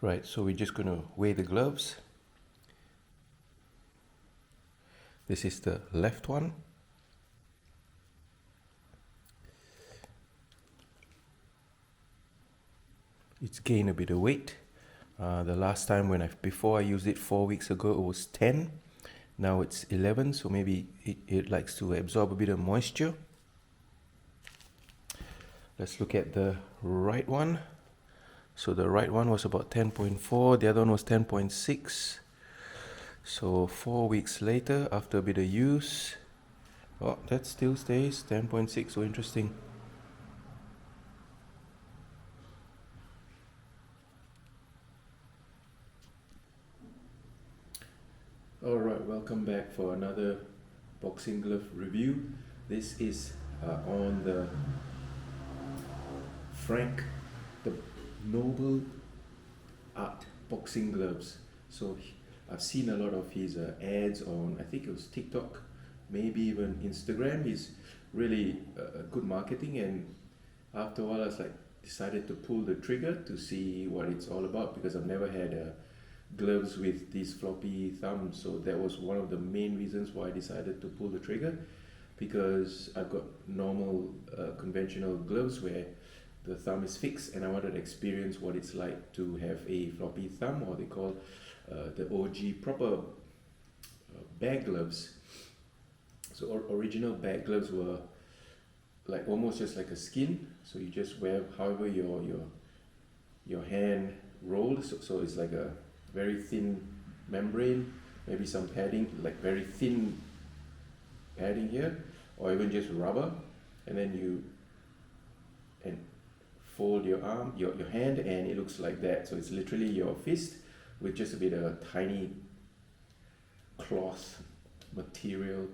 Right, so we're just going to weigh the gloves. This is the left one. It's gained a bit of weight. The last time before I used it 4 weeks ago, it was 10. Now it's 11, so maybe it likes to absorb a bit of moisture. Let's look at the right one. So the right one was about 10.4, the other one was 10.6. So 4 weeks later, after a bit of use, oh, that still stays 10.6, so interesting. Alright, welcome back for another boxing glove review. This is on the Frank, the Noble Art boxing gloves. So I've seen a lot of his ads on, I think it was TikTok, maybe even Instagram. He's really good marketing, and after a while I was like, decided to pull the trigger to see what it's all about, because I've never had gloves with these floppy thumbs. So that was one of the main reasons why I decided to pull the trigger, because I've got normal conventional gloves where the thumb is fixed, and I wanted to experience what it's like to have a floppy thumb, or they call the OG proper bag gloves. So original bag gloves were like almost just like a skin, so you just wear however your hand rolls. So it's like a very thin membrane, maybe some padding, like very thin padding here, or even just rubber, and then you fold your arm, your hand, and it looks like that. So it's literally your fist with just a bit of tiny cloth material,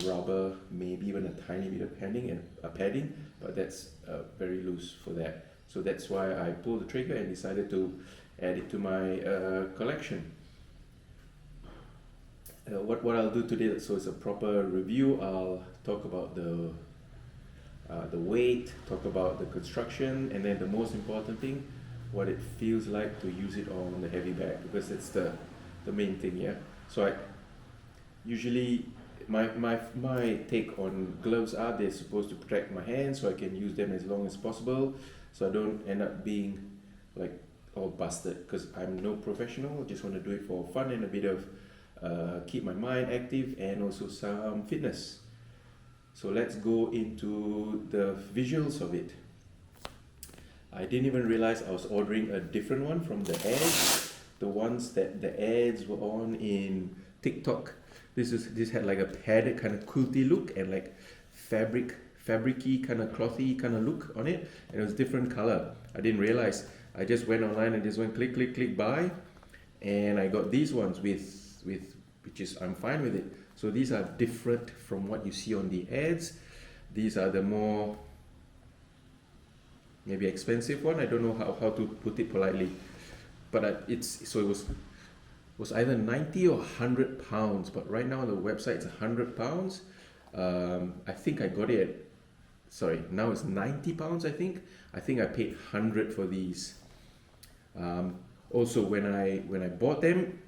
rubber, maybe even a tiny bit of padding, but that's very loose for that. So that's why I pulled the trigger and decided to add it to my collection. What I'll do today, so it's a proper review. I'll talk about the weight, talk about the construction, and then the most important thing, what it feels like to use it on the heavy bag, because that's the main thing. Yeah. So I usually my take on gloves are they're supposed to protect my hands so I can use them as long as possible, so I don't end up being like all busted, because I'm no professional. I just want to do it for fun and a bit of keep my mind active and also some fitness. So let's go into the visuals of it. I didn't even realize I was ordering a different one from the ads, the ones that the ads were on in TikTok. This had like a padded kind of quilty look and like fabricy kind of clothy kind of look on it, and it was different color. I didn't realize. I just went online and just went click buy, and I got these ones with which is, I'm fine with it. So these are different from what you see on the ads. These are the more maybe expensive one. I don't know how to put it politely, but it was either 90 or 100 pounds, but right now on the website it's 100 pounds. I think I got it at, sorry, now it's 90 pounds. I think I paid 100 for these. Also, when I bought them,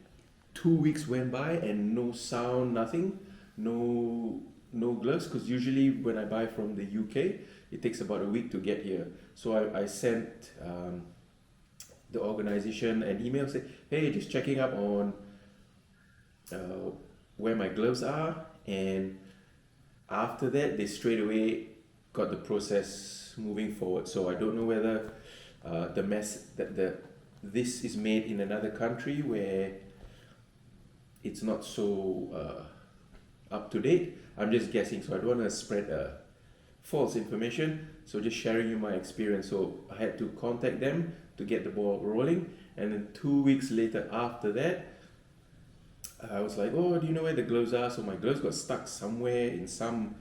2 weeks went by and no sound, nothing, no gloves, because usually when I buy from the UK it takes about a week to get here. So I sent the organization an email saying, hey, just checking up on where my gloves are, and after that they straight away got the process moving forward. So I don't know whether this is made in another country where it's not so up to date. I'm just guessing, so I don't want to spread false information. So just sharing you my experience. So I had to contact them to get the ball rolling, and then 2 weeks later after that, I was like, oh, do you know where the gloves are? So my gloves got stuck somewhere in some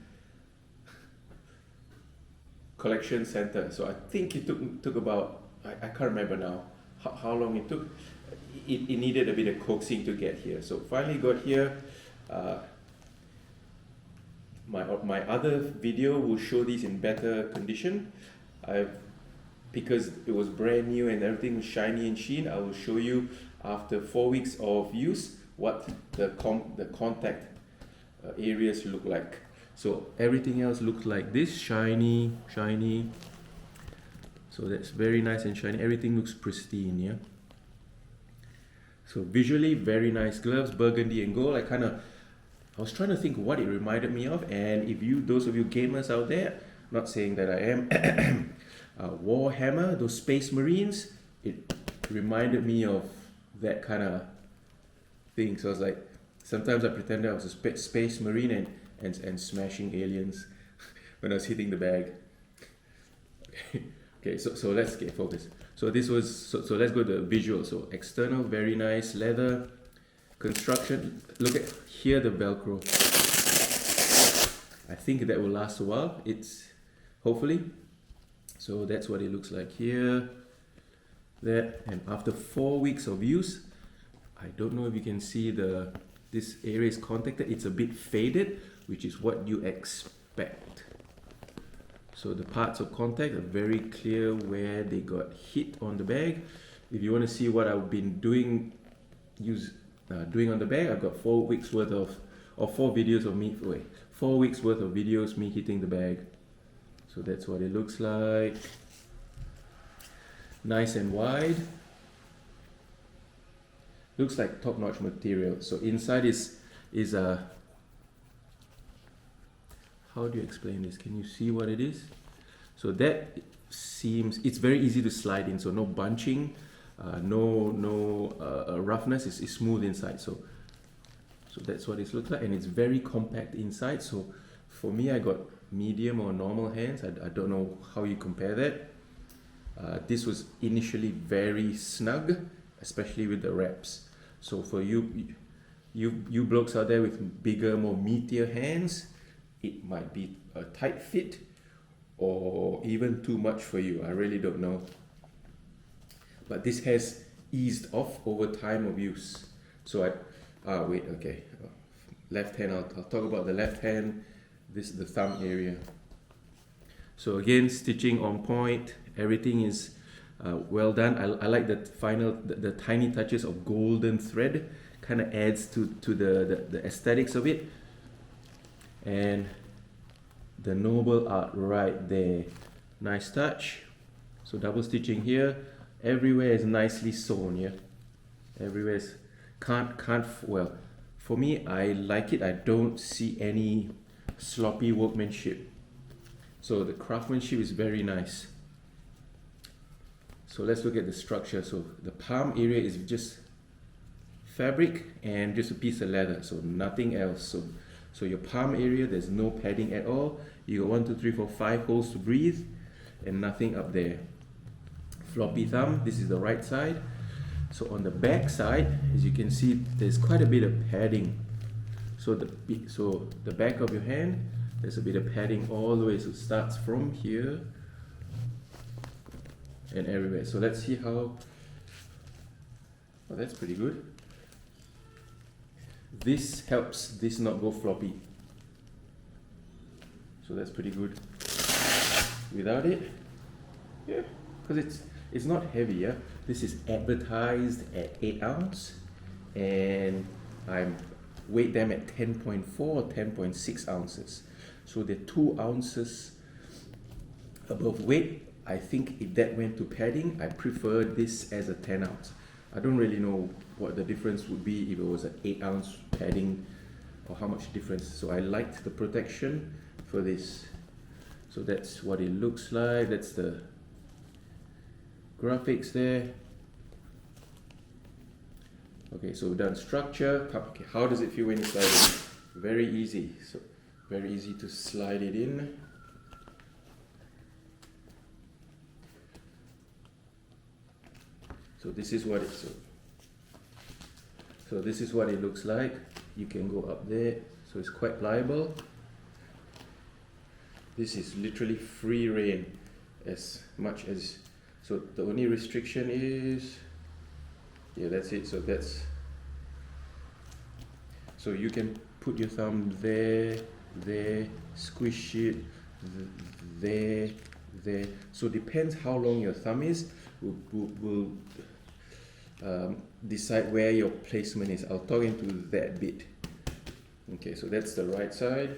collection center. So I think it took about, I can't remember now how long it took. It needed a bit of coaxing to get here. So finally got here. My other video will show these in better condition. I've because it was brand new and everything was shiny and sheen, I will show you after 4 weeks of use what the contact areas look like. So everything else looks like this, shiny. So that's very nice and shiny. Everything looks pristine, yeah. So visually, very nice gloves, burgundy and gold. I was trying to think what it reminded me of, and if those of you gamers out there, not saying that I am, Warhammer, those Space Marines, it reminded me of that kind of thing. So I was like, sometimes I pretended I was a Space Marine and smashing aliens when I was hitting the bag. Okay, so let's get focused. So this was so let's go to the visual. So external, very nice leather construction. Look at here, the Velcro. I think that will last a while. It's hopefully. So that's what it looks like here. That, and after 4 weeks of use, I don't know if you can see this area is contacted. It's a bit faded, which is what you expect. So the parts of contact are very clear where they got hit on the bag. If you want to see what I've been doing on the bag, I've got 4 weeks worth of 4 videos of me. 4 weeks worth of videos me hitting the bag. So that's what it looks like. Nice and wide. Looks like top-notch material. So inside is a. How do you explain this? Can you see what it is? So that seems, it's very easy to slide in. So no bunching, no roughness. It's smooth inside. So that's what it looks like, and it's very compact inside. So for me, I got medium or normal hands. I don't know how you compare that. This was initially very snug, especially with the wraps. So for you blokes out there with bigger, more meatier hands, it might be a tight fit or even too much for you. I really don't know. But this has eased off over time of use. So left hand, I'll talk about the left hand. This is the thumb area. So again, stitching on point. Everything is well done. I like the tiny touches of golden thread. Kind of adds to the aesthetics of it. And the noble art right there. Nice touch. So double stitching here. Everywhere is nicely sewn, yeah. Everywhere is well. For me, I like it. I don't see any sloppy workmanship. So the craftsmanship is very nice. So let's look at the structure. So the palm area is just fabric and just a piece of leather. So nothing else. So your palm area, there's no padding at all. You got 1, 2, 3, 4, 5 holes to breathe and nothing up there. Floppy thumb, this is the right side. So on the back side, as you can see, there's quite a bit of padding. So the back of your hand, there's a bit of padding all the way. So it starts from here and everywhere. So let's see how. Oh, that's pretty good. This helps this not go floppy. So that's pretty good. Without it, yeah, because it's not heavy, yeah. This is advertised at 8 ounce, and I weighed them at 10.4 or 10.6 ounces. So they're 2 ounces above weight. I think if that went to padding, I prefer this as a 10 ounce. I don't really know what the difference would be if it was an 8 ounce padding, or how much difference. So I liked the protection for this. So that's what it looks like. That's the graphics there. Okay, so we've done structure. Okay, how does it feel when you slide it? Very easy. So very easy to slide it in. So this is what so this is what it looks like. You can go up there. So it's quite pliable. This is literally free rein as much as. So the only restriction is, yeah, that's it. So you can put your thumb there, squish it, there, there. So depends how long your thumb is, will decide where your placement is. I'll talk into that bit. Okay, so that's the right side,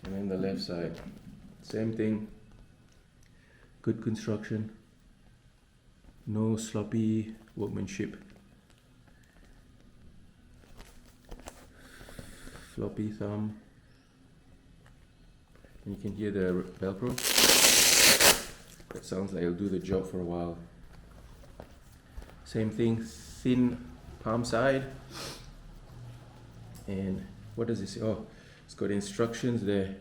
and then the left side. Same thing. Good construction. No sloppy workmanship. Floppy thumb. And you can hear the Velcro. That sounds like it'll do the job for a while. Same thing, thin palm side. And what does it say? Oh, it's got instructions there.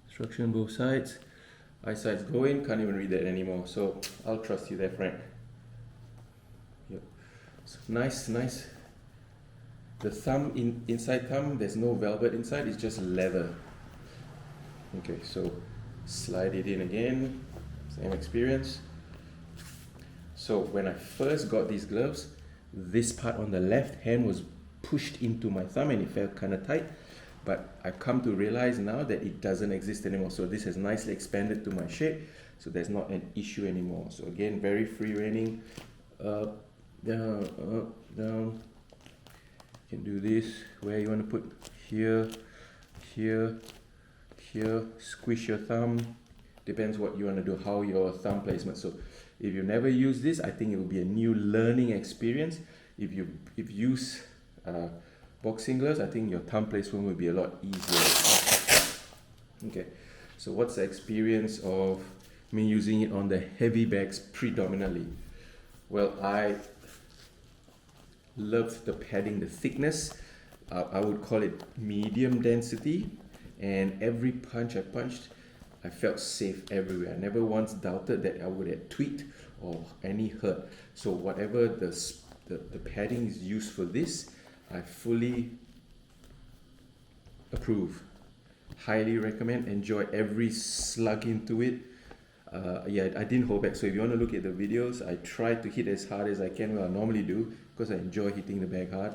Instruction both sides. Eyesight's going, can't even read that anymore. So I'll trust you there, Frank. Yep. So nice. The thumb, inside thumb, there's no velvet inside, it's just leather. Okay, so slide it in again, same experience. So when I first got these gloves, this part on the left hand was pushed into my thumb and it felt kind of tight, but I've come to realize now that it doesn't exist anymore. So this has nicely expanded to my shape, so there's not an issue anymore. So again, very free reigning, up, down, up, down. You can do this where you want to put here, here, here, squish your thumb. Depends what you want to do, how your thumb placement. So if you never use this, I think it will be a new learning experience. If you use boxing gloves, I think your thumb placement will be a lot easier. Okay, so what's the experience of me using it on the heavy bags predominantly? Well, I love the padding, the thickness. I would call it medium density, and every punch I punched, I felt safe everywhere. I never once doubted that I would have tweaked or any hurt. So whatever the padding is used for this, I fully approve. Highly recommend. Enjoy every slug into it. Yeah, I didn't hold back. So if you want to look at the videos, I try to hit as hard as I can, what I normally do, because I enjoy hitting the bag hard.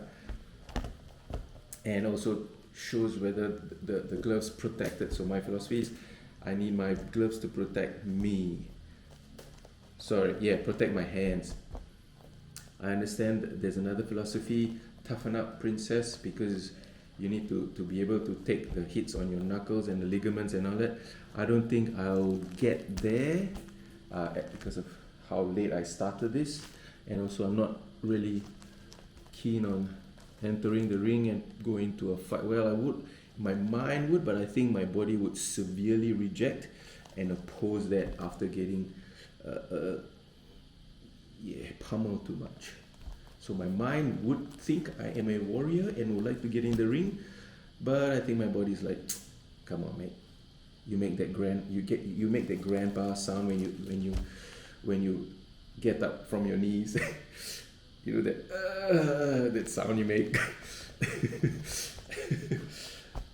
And also shows whether the gloves protected. So my philosophy is, I need my gloves to protect me. Sorry, yeah, protect my hands. I understand there's another philosophy, toughen up, princess, because you need to be able to take the hits on your knuckles and the ligaments and all that. I don't think I'll get there because of how late I started this, and also I'm not really keen on entering the ring and going to a fight. Well, I would, my mind would, but I think my body would severely reject and oppose that after getting pummeled too much. So my mind would think I am a warrior and would like to get in the ring, but I think my body's like, come on, mate. You make that you make that grandpa sound when you get up from your knees. You know that sound you make.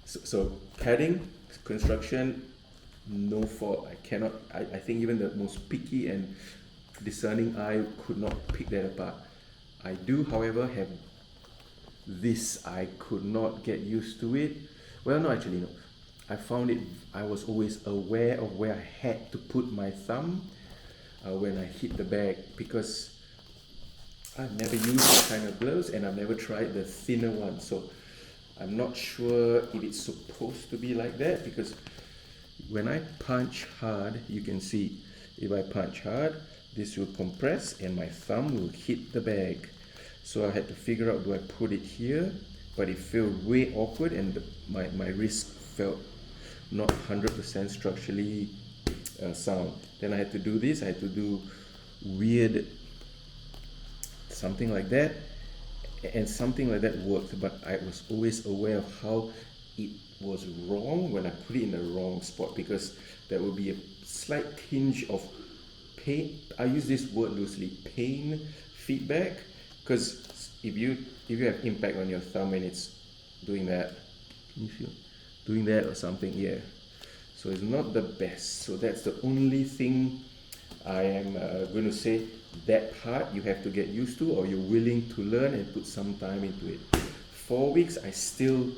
so padding, construction, no fault. I think even the most picky and discerning eye could not pick that apart. I do, however, have this. I could not get used to it. Well, no, actually, no. I was always aware of where I had to put my thumb when I hit the bag, because I've never used this kind of gloves and I've never tried the thinner one. So I'm not sure if it's supposed to be like that, because when I punch hard, you can see if I punch hard, this will compress and my thumb will hit the bag. So I had to figure out, do I put it here? But it felt way awkward, and my wrist felt not 100% structurally sound. Then I had to do this. I had to do weird something like that, and something like that worked, but I was always aware of how it was wrong when I put it in the wrong spot, because there will be a slight tinge of pain. I use this word loosely, pain feedback, because if you have impact on your thumb and it's doing that, can you feel doing that or something? Yeah, so it's not the best. So that's the only thing I am going to say. That part you have to get used to, or you're willing to learn and put some time into it. 4 weeks, I still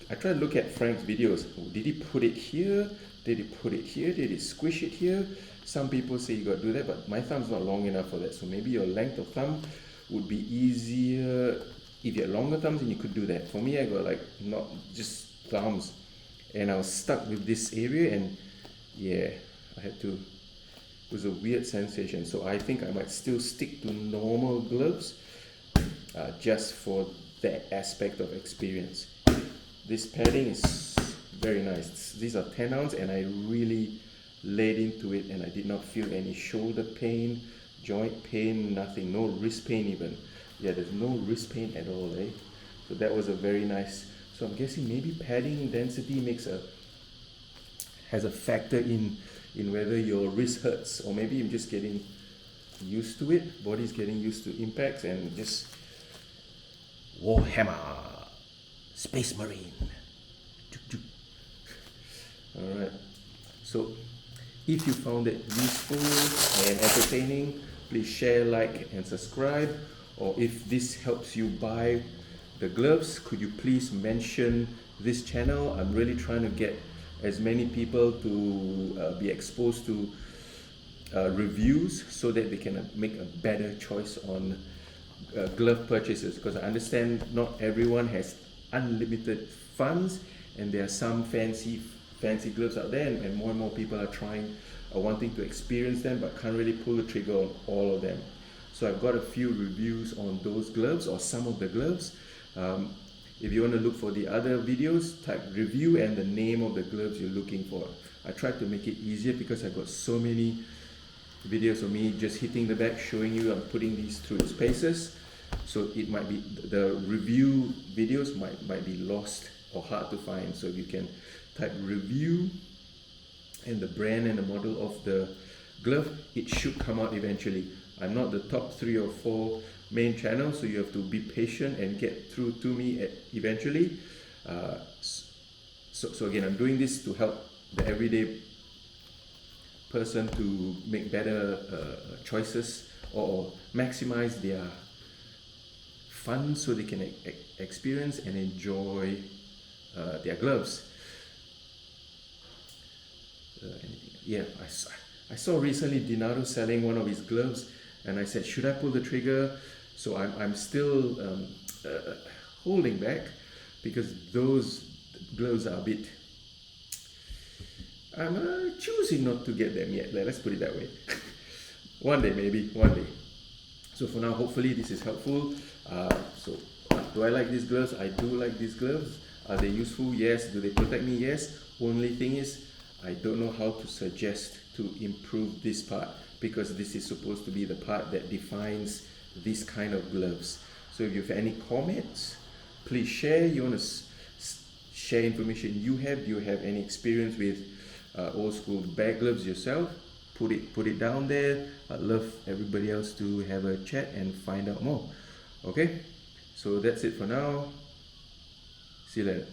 I try to look at Frank's videos. Did he put it here? Did he put it here? Did he squish it here? Some people say you got to do that, but my thumb's not long enough for that. So maybe your length of thumb would be easier. If you had longer thumbs, then you could do that. For me, I got like not just thumbs, and I was stuck with this area, and yeah, I had to. It was a weird sensation. So I think I might still stick to normal gloves, just for that aspect of experience. This padding is very nice. These are 10 ounce, and I really laid into it, and I did not feel any shoulder pain, joint pain, nothing, no wrist pain even. Yeah, there's no wrist pain at all, eh? So that was a very nice. So I'm guessing maybe padding density has a factor in whether your wrist hurts, or maybe I'm just getting used to it. Body's getting used to impacts, and just Warhammer, Space Marine. All right. So if you found it useful and entertaining, please share, like, and subscribe. Or if this helps you buy the gloves, could you please mention this channel? I'm really trying to get as many people to be exposed to reviews, so that they can make a better choice on glove purchases, because I understand not everyone has unlimited funds, and there are some fancy gloves out there, and more people are wanting to experience them, but can't really pull the trigger on all of them. So I've got a few reviews on those gloves, or some of the gloves. If you want to look for the other videos, type review and the name of the gloves you're looking for. I tried to make it easier because I got so many videos of me just hitting the back, showing you I'm putting these through its paces. So it might be, the review videos might be lost or hard to find. So if you can type review and the brand and the model of the glove, it should come out eventually. I'm not the top 3 or 4 main channels, so you have to be patient and get through to me eventually. So again, I'm doing this to help the everyday person to make better choices, or maximize their fun, so they can experience and enjoy their gloves. Yeah, I saw recently Dinaro selling one of his gloves, and I said, should I pull the trigger? So I'm still holding back, because those gloves are a bit. I'm choosing not to get them yet. Let's put it that way. One day, maybe one day. So for now, hopefully this is helpful. So do I like these gloves? I do like these gloves. Are they useful? Yes. Do they protect me? Yes. Only thing is, I don't know how to suggest to improve this part, because this is supposed to be the part that defines this kind of gloves. So if you have any comments, please share. You want to share information you have? Do you have any experience with old school bag gloves yourself? Put it down there. I'd love everybody else to have a chat and find out more. Okay, so that's it for now. See you later.